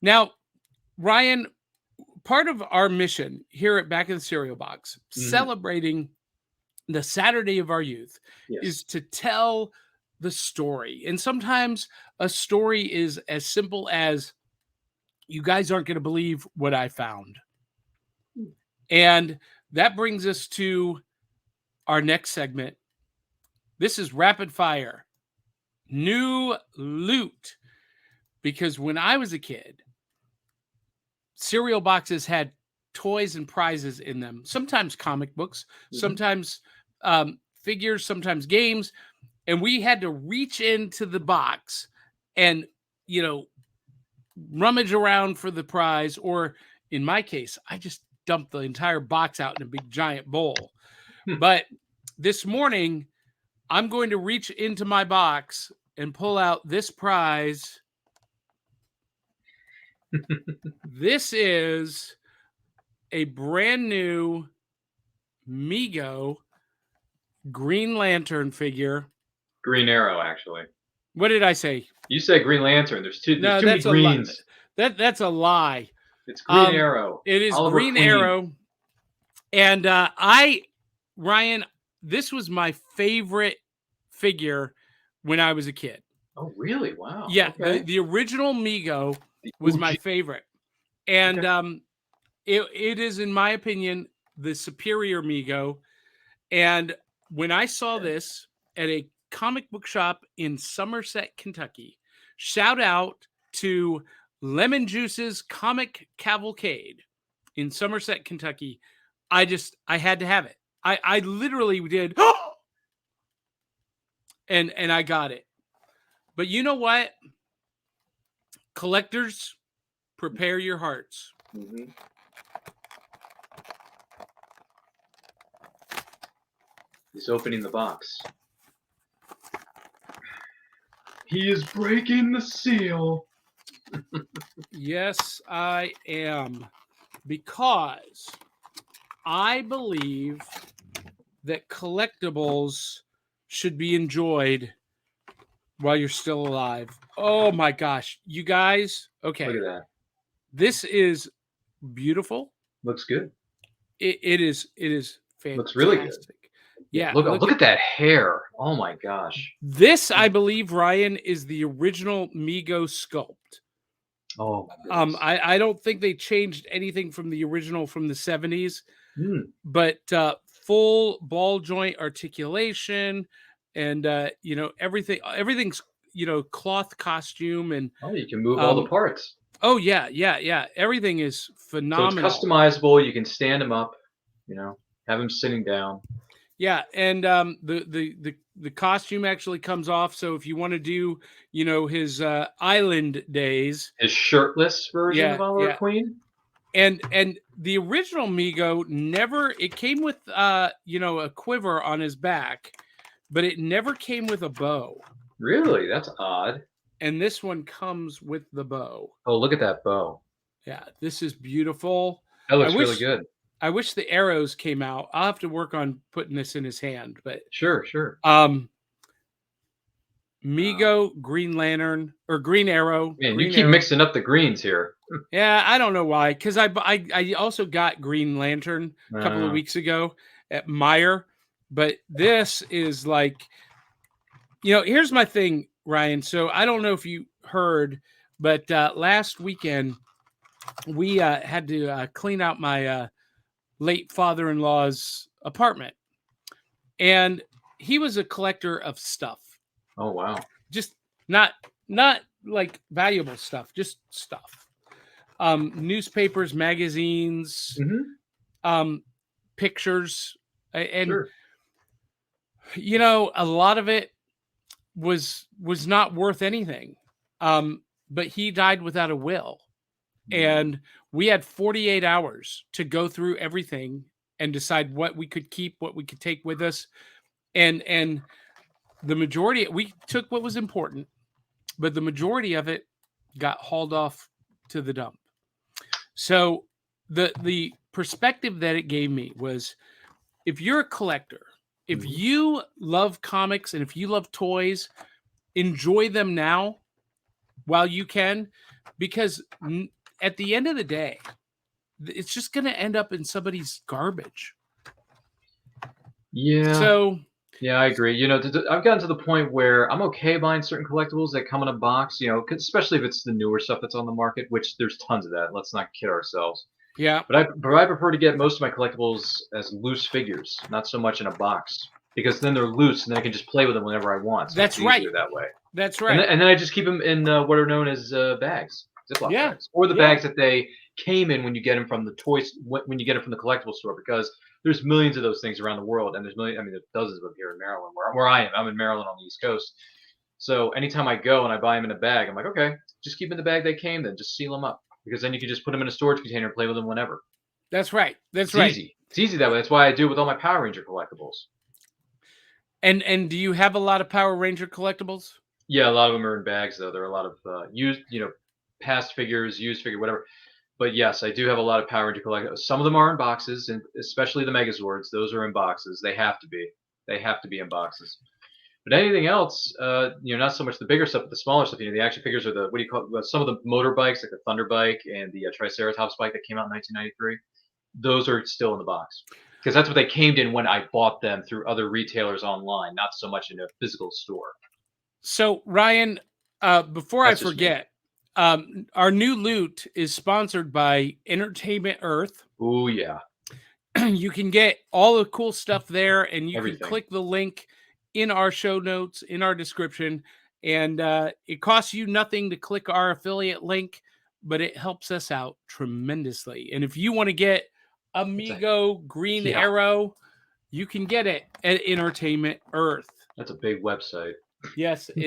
Now, Ryan, part of our mission here at Back of the Cereal Box, celebrating the Saturday of our youth, is Yes. to tell the story. And sometimes a story is as simple as, you guys aren't going to believe what I found. And that brings us to our next segment. This is Rapid Fire New Loot. Because when I was a kid, cereal boxes had toys and prizes in them. Sometimes comic books, sometimes figures, sometimes games. And we had to reach into the box and, rummage around for the prize. Or in my case, I just dumped the entire box out in a big giant bowl. But this morning, I'm going to reach into my box and pull out this prize. This is a brand new Mego Green Lantern figure. Green Arrow, actually. What did I say? You said Green Lantern. There's too many greens. That's a lie. It's Green Arrow. It is Oliver Green Queen. Arrow. And Ryan, this was my favorite figure when I was a kid. Oh, really? Wow. Yeah, okay. the original Mego was my favorite. And it is, in my opinion, the superior Mego. And when I saw this at a comic book shop in Somerset, Kentucky, shout out to Lemon Juice's Comic Cavalcade in Somerset, Kentucky. I had to have it. I literally did. And I got it. But you know what? Collectors, prepare your hearts. He's opening the box. He is breaking the seal. Yes, I am. Because I believe that collectibles should be enjoyed while you're still alive. Oh my gosh. You guys, okay. Look at that. This is beautiful. Looks good. It is fantastic. Looks really good. Yeah. Look at that hair. Oh my gosh. This, I believe, Ryan, is the original Mego sculpt. Oh. I don't think they changed anything from the original from the 70s. But full ball joint articulation and everything's cloth costume, and you can move all the parts. Oh yeah. Everything is phenomenal. So it's customizable. You can stand him up, have him sitting down. Yeah, and the costume actually comes off. So if you want to do, his island days, his shirtless version of Oliver Queen. And the original Mego it came with a quiver on his back, but it never came with a bow. Really? That's odd. And this one comes with the bow. Oh, look at that bow. Yeah, this is beautiful. That looks really good. I wish the arrows came out. I'll have to work on putting this in his hand, but sure. Mego, Green Lantern, or Green Arrow. Man, you keep mixing up the greens here. Yeah, I don't know why. Because I also got Green Lantern a couple of weeks ago at Meijer. But this is like, here's my thing, Ryan. So I don't know if you heard, but last weekend we had to clean out my late father-in-law's apartment. And he was a collector of stuff. Oh, wow. Just not like valuable stuff, just stuff. Newspapers, magazines, pictures. And, a lot of it was not worth anything. But he died without a will. And we had 48 hours to go through everything and decide what we could keep, what we could take with us. And the majority, we took what was important, but the majority of it got hauled off to the dump. So the perspective that it gave me was, if you're a collector, if you love comics and if you love toys, enjoy them now while you can, because at the end of the day, it's just going to end up in somebody's garbage. Yeah. So yeah, I agree. You know, I've gotten to the point where I'm okay buying certain collectibles that come in a box. You know, especially if it's the newer stuff that's on the market, which there's tons of that. Let's not kid ourselves. yeah, But I prefer to get most of my collectibles as loose figures, not so much in a box, because then they're loose and then I can just play with them whenever I want. So that's it's easier right. that way. That's And right. then I just keep them in what are known as bags, Ziploc Yeah, bags, or the yeah. bags that they came in when you get them from the toys when you get it from the collectible store, because there's millions of those things around the world, and there's dozens of them here in Maryland, where I am. I'm in Maryland on the East Coast. So anytime I go and I buy them in a bag, I'm like, okay, just keep them in the bag they came, then just seal them up, because then you can just put them in a storage container and play with them whenever. That's right. That's It's right. easy. It's easy that way. That's why I do it with all my Power Ranger collectibles. And do you have a lot of Power Ranger collectibles? Yeah, a lot of them are in bags though. There are a lot of used, past figures, used figure, whatever. But yes, I do have a lot of Power Ranger collectibles. Some of them are in boxes, and especially the Megazords. Those are in boxes. They have to be. They have to be in boxes. But anything else, not so much the bigger stuff, but the smaller stuff. The action figures are what do you call it? Some of the motorbikes, like the Thunder Bike and the Triceratops bike that came out in 1993. Those are still in the box, because that's what they came in when I bought them through other retailers online, not so much in a physical store. So Ryan, before That's I just me. forget, our new loot is sponsored by Entertainment Earth. Oh yeah, You can get all the cool stuff there, and you everything. can click the link in our show notes, in our description, and it costs you nothing to click our affiliate link, but it helps us out tremendously. And if you want to get a Mego Green yeah. Arrow, you can get it at Entertainment Earth. That's a big website. Yes, it